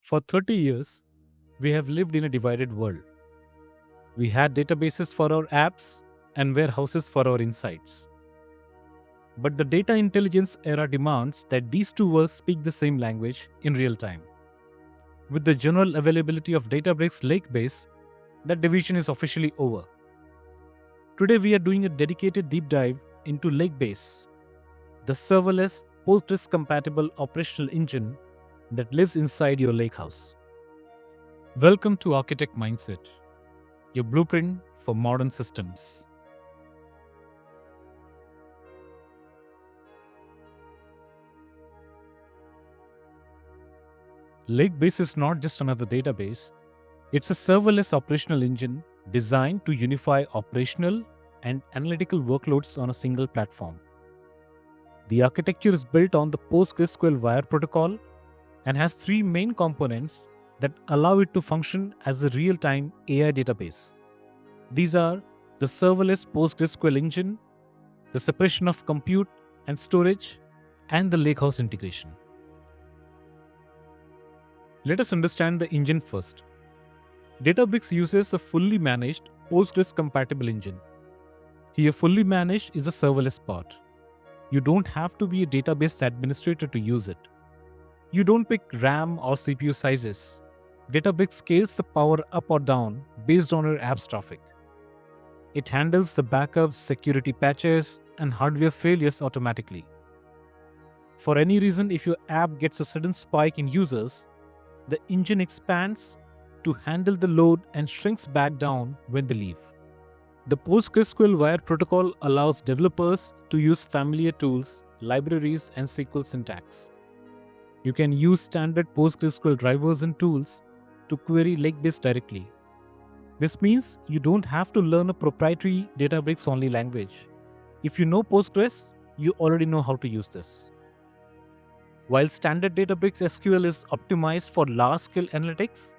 For 30 years, we have lived in a divided world. We had databases for our apps and warehouses for our insights. But the data intelligence era demands that these two worlds speak the same language in real time. With the general availability of Databricks Lakebase, that division is officially over. Today we are doing a dedicated deep dive into Lakebase, the serverless, Postgres-compatible operational engine that lives inside your lakehouse. Welcome to Architect Mindset, your blueprint for modern systems. Lakebase is not just another database, it's a serverless operational engine designed to unify operational and analytical workloads on a single platform. The architecture is built on the PostgreSQL wire protocol and has three main components that allow it to function as a real-time AI database. These are the serverless PostgreSQL engine, the separation of compute and storage, and the lakehouse integration. Let us understand the engine first. Databricks uses a fully managed Postgres-compatible engine. Here, fully managed is a serverless part. You don't have to be a database administrator to use it. You don't pick RAM or CPU sizes. Databricks scales the power up or down based on your app's traffic. It handles the backups, security patches, and hardware failures automatically. For any reason, if your app gets a sudden spike in users, the engine expands to handle the load and shrinks back down when they leave. The PostgreSQL wire protocol allows developers to use familiar tools, libraries, and SQL syntax. You can use standard PostgreSQL drivers and tools to query Lakebase directly. This means you don't have to learn a proprietary Databricks-only language. If you know Postgres, you already know how to use this. While standard Databricks SQL is optimized for large-scale analytics,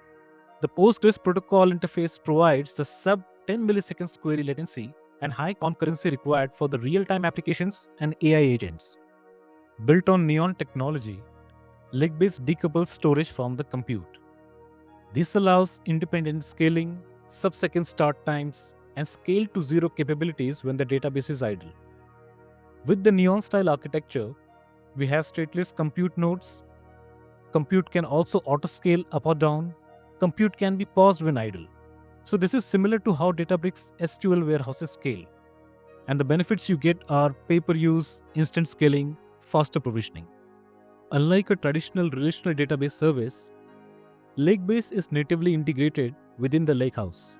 the Postgres protocol interface provides the sub-10 milliseconds query latency and high concurrency required for the real-time applications and AI agents. Built on Neon technology, Lakebase decouples storage from the compute. This allows independent scaling, sub-second start times, and scale to zero capabilities when the database is idle. With the Neon-style architecture, we have stateless compute nodes. Compute can also auto-scale up or down. Compute can be paused when idle. So this is similar to how Databricks SQL warehouses scale. And the benefits you get are pay-per-use, instant scaling, faster provisioning. Unlike a traditional relational database service, Lakebase is natively integrated within the lakehouse.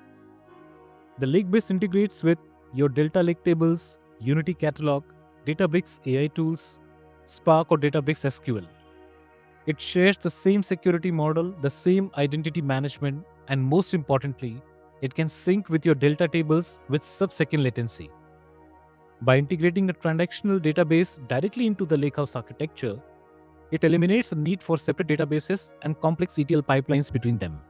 The Lakebase integrates with your Delta Lake tables, Unity catalog, Databricks AI tools, Spark or Databricks SQL. It shares the same security model, the same identity management, and most importantly, it can sync with your Delta tables with sub-second latency. By integrating a transactional database directly into the lakehouse architecture, it eliminates the need for separate databases and complex ETL pipelines between them.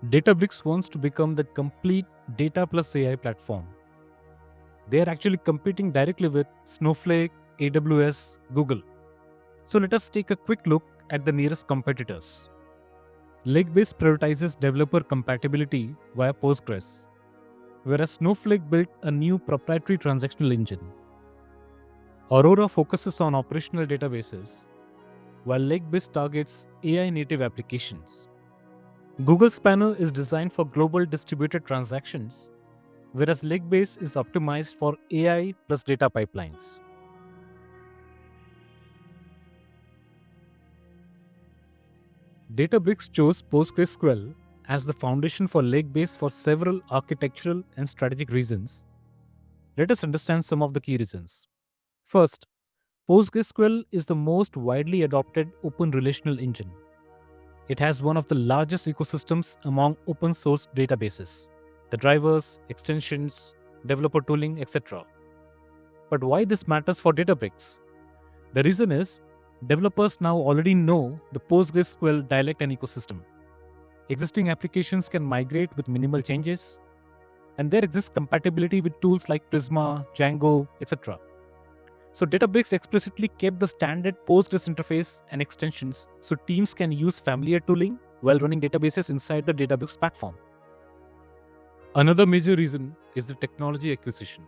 Databricks wants to become the complete data plus AI platform. They are actually competing directly with Snowflake, AWS, Google. So let us take a quick look at the nearest competitors. Lakebase prioritizes developer compatibility via Postgres, whereas Snowflake built a new proprietary transactional engine. Aurora focuses on operational databases, while Lakebase targets AI-native applications. Google Spanner is designed for global distributed transactions, whereas Lakebase is optimized for AI plus data pipelines. Databricks chose PostgreSQL as the foundation for Lakebase for several architectural and strategic reasons. Let us understand some of the key reasons. First, PostgreSQL is the most widely adopted open relational engine. It has one of the largest ecosystems among open source databases, the drivers, extensions, developer tooling, etc. But why this matters for Databricks? The reason is, developers now already know the PostgreSQL dialect and ecosystem. Existing applications can migrate with minimal changes, and there exists compatibility with tools like Prisma, Django, etc. So Databricks explicitly kept the standard Postgres interface and extensions so teams can use familiar tooling while running databases inside the Databricks platform. Another major reason is the technology acquisition.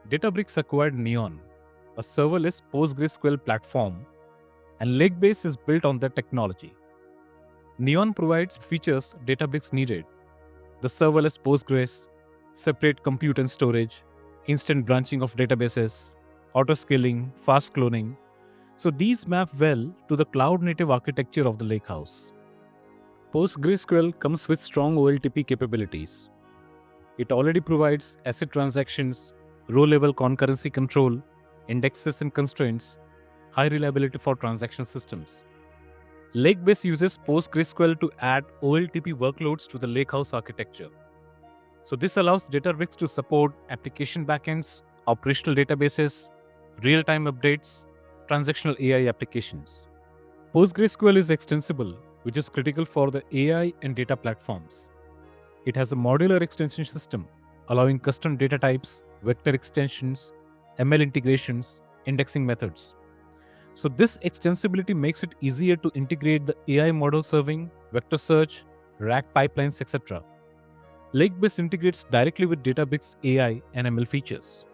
Databricks acquired Neon, a serverless PostgreSQL platform, and Lakebase is built on that technology. Neon provides features Databricks needed: the serverless Postgres, separate compute and storage, instant branching of databases, auto-scaling, fast cloning. So these map well to the cloud-native architecture of the lakehouse. PostgreSQL comes with strong OLTP capabilities. It already provides ACID transactions, row-level concurrency control, indexes and constraints, high reliability for transaction systems. Lakebase uses PostgreSQL to add OLTP workloads to the lakehouse architecture. So this allows Databricks to support application backends, operational databases, real-time updates, transactional AI applications. PostgreSQL is extensible, which is critical for the AI and data platforms. It has a modular extension system, allowing custom data types, vector extensions, ML integrations, indexing methods. So this extensibility makes it easier to integrate the AI model serving, vector search, RAG pipelines, etc. Lakebase integrates directly with Databricks AI and ML features.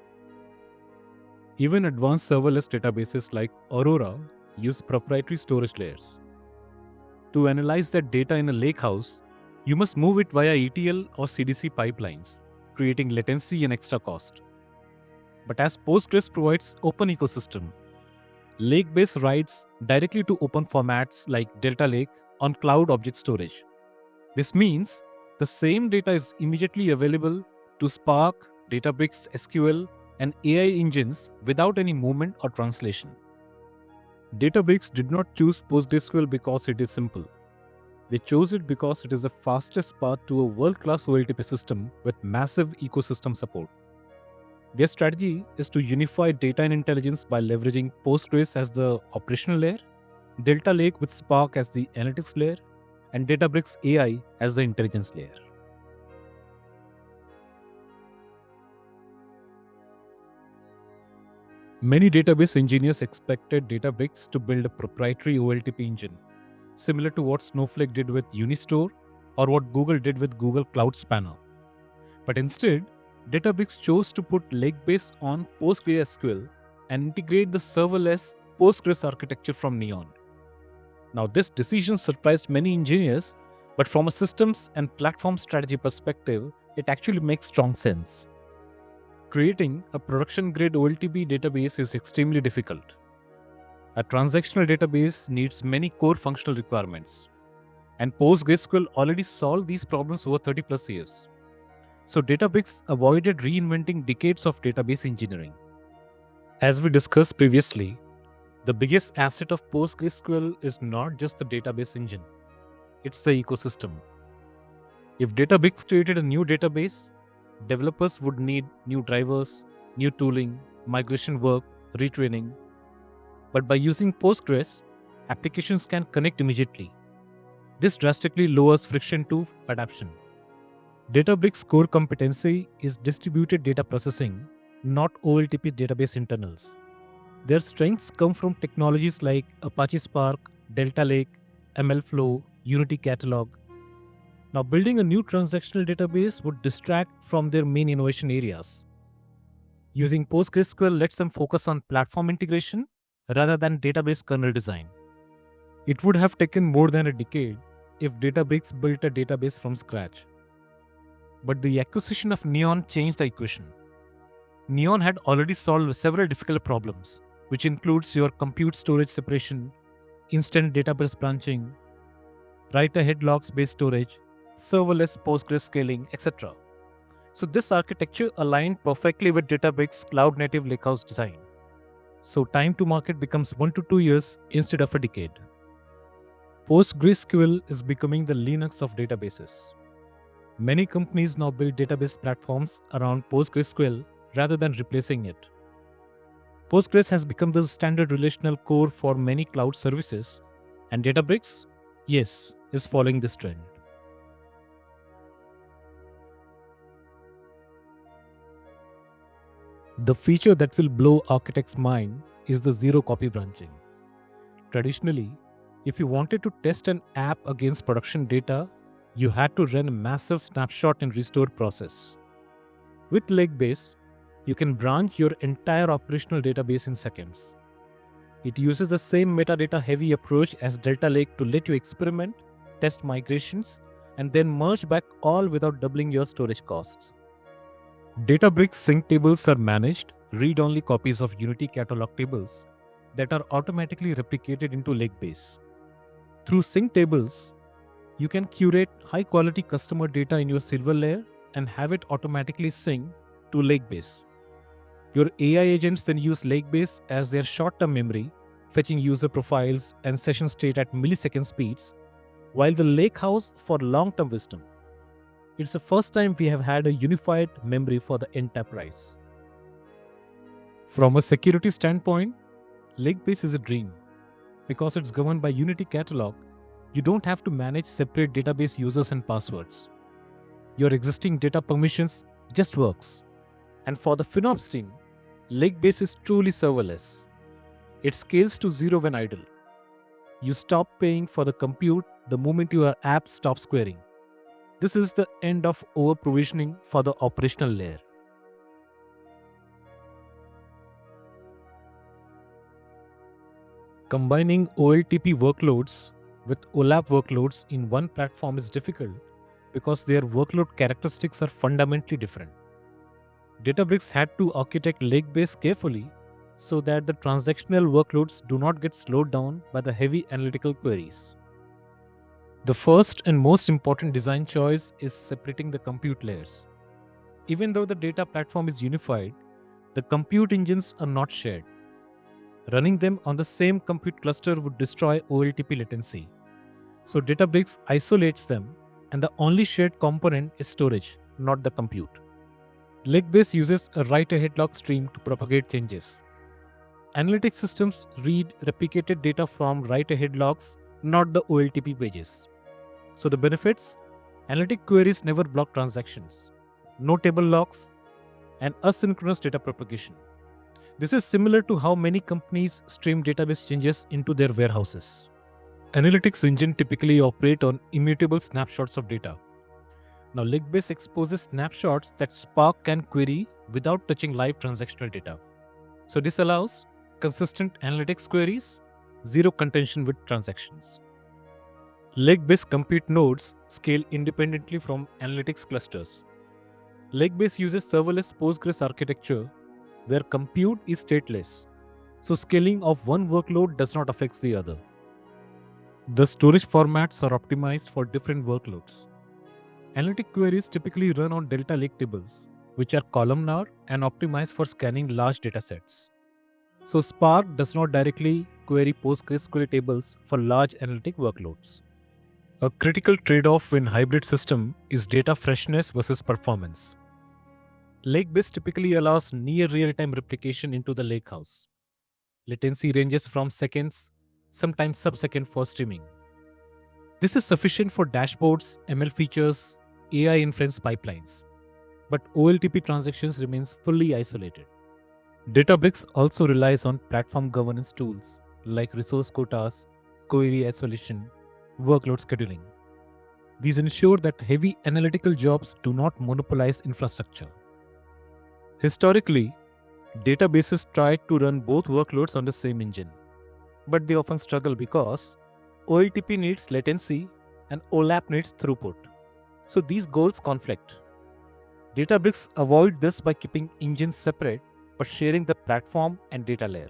Even advanced serverless databases like Aurora use proprietary storage layers. To analyze that data in a lakehouse, you must move it via ETL or CDC pipelines, creating latency and extra cost. But as Postgres provides open ecosystem, Lakebase writes directly to open formats like Delta Lake on cloud object storage. This means the same data is immediately available to Spark, Databricks SQL, and AI engines without any movement or translation. Databricks did not choose PostgreSQL because it is simple. They chose it because it is the fastest path to a world-class OLTP system with massive ecosystem support. Their strategy is to unify data and intelligence by leveraging Postgres as the operational layer, Delta Lake with Spark as the analytics layer, and Databricks AI as the intelligence layer. Many database engineers expected Databricks to build a proprietary OLTP engine, similar to what Snowflake did with Unistore or what Google did with Google Cloud Spanner. But instead, Databricks chose to put Lakebase on PostgreSQL and integrate the serverless Postgres architecture from Neon. Now, this decision surprised many engineers, but from a systems and platform strategy perspective, it actually makes strong sense. Creating a production-grade OLTP database is extremely difficult. A transactional database needs many core functional requirements, and PostgreSQL already solved these problems over 30 plus years. So Databricks avoided reinventing decades of database engineering. As we discussed previously, the biggest asset of PostgreSQL is not just the database engine, it's the ecosystem. If Databricks created a new database, developers would need new drivers, new tooling, migration work, retraining. But by using Postgres, applications can connect immediately. This drastically lowers friction to adoption. Databricks' core competency is distributed data processing, not OLTP database internals. Their strengths come from technologies like Apache Spark, Delta Lake, MLflow, Unity Catalog. Now, building a new transactional database would distract from their main innovation areas. Using PostgreSQL lets them focus on platform integration rather than database kernel design. It would have taken more than a decade if Databricks built a database from scratch. But the acquisition of Neon changed the equation. Neon had already solved several difficult problems, which includes your compute storage separation, instant database branching, write-ahead logs-based storage, serverless Postgres scaling, etc. So this architecture aligned perfectly with Databricks' cloud-native lakehouse design. So time to market becomes 1 to 2 years instead of a decade. PostgreSQL is becoming the Linux of databases. Many companies now build database platforms around PostgreSQL rather than replacing it. Postgres has become the standard relational core for many cloud services, and Databricks, yes, is following this trend. The feature that will blow architects' mind is the zero copy branching. Traditionally, if you wanted to test an app against production data, you had to run a massive snapshot and restore process. With Lakebase, you can branch your entire operational database in seconds. It uses the same metadata-heavy approach as Delta Lake to let you experiment, test migrations, and then merge back all without doubling your storage costs. Databricks sync tables are managed, read-only copies of Unity catalog tables that are automatically replicated into Lakebase. Through sync tables, you can curate high-quality customer data in your Silver layer and have it automatically sync to Lakebase. Your AI agents then use Lakebase as their short-term memory, fetching user profiles and session state at millisecond speeds, while the Lakehouse for long-term wisdom. It's the first time we have had a unified memory for the enterprise. From a security standpoint, Lakebase is a dream. Because it's governed by Unity catalog, you don't have to manage separate database users and passwords. Your existing data permissions just works. And for the FinOps team, Lakebase is truly serverless. It scales to zero when idle. You stop paying for the compute the moment your app stops querying. This is the end of over-provisioning for the operational layer. Combining OLTP workloads with OLAP workloads in one platform is difficult because their workload characteristics are fundamentally different. Databricks had to architect Lakebase carefully so that the transactional workloads do not get slowed down by the heavy analytical queries. The first and most important design choice is separating the compute layers. Even though the data platform is unified, the compute engines are not shared. Running them on the same compute cluster would destroy OLTP latency. So Databricks isolates them, and the only shared component is storage, not the compute. Lakebase uses a write-ahead log stream to propagate changes. Analytics systems read replicated data from write-ahead logs, not the OLTP pages. So the benefits: analytic queries never block transactions, no table locks, and asynchronous data propagation. This is similar to how many companies stream database changes into their warehouses. Analytics engine typically operate on immutable snapshots of data. Now Lakebase exposes snapshots that Spark can query without touching live transactional data. So this allows consistent analytics queries, zero contention with transactions. Lakebase compute nodes scale independently from analytics clusters. Lakebase uses serverless Postgres architecture where compute is stateless, so scaling of one workload does not affect the other. The storage formats are optimized for different workloads. Analytic queries typically run on Delta Lake tables, which are columnar and optimized for scanning large datasets. So Spark does not directly query PostgreSQL tables for large analytic workloads. A critical trade-off in hybrid system is data freshness versus performance. Lakebase typically allows near real-time replication into the lakehouse. Latency ranges from seconds, sometimes sub-second for streaming. This is sufficient for dashboards, ML features, AI inference pipelines. But OLTP transactions remains fully isolated. Databricks also relies on platform governance tools like resource quotas, query isolation, workload scheduling. These ensure that heavy analytical jobs do not monopolize infrastructure. Historically, databases tried to run both workloads on the same engine, but they often struggle because OLTP needs latency and OLAP needs throughput. So these goals conflict. Databricks avoid this by keeping engines separate but sharing the platform and data layer.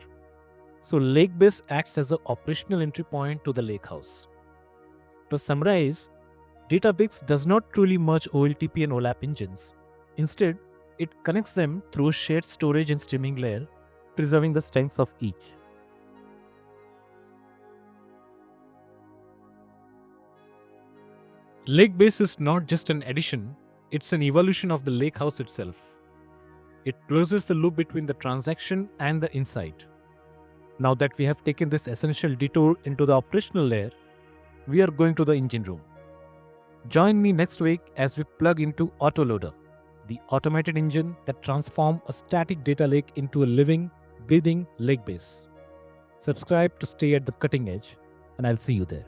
So Lakebase acts as an operational entry point to the lakehouse. To summarize, Databricks does not truly merge OLTP and OLAP engines. Instead, it connects them through a shared storage and streaming layer, preserving the strengths of each. Lakebase is not just an addition, it's an evolution of the lakehouse itself. It closes the loop between the transaction and the insight. Now that we have taken this essential detour into the operational layer, we are going to the engine room. Join me next week as we plug into Autoloader, the automated engine that transforms a static data lake into a living, breathing lake base. Subscribe to stay at the cutting edge, and I'll see you there.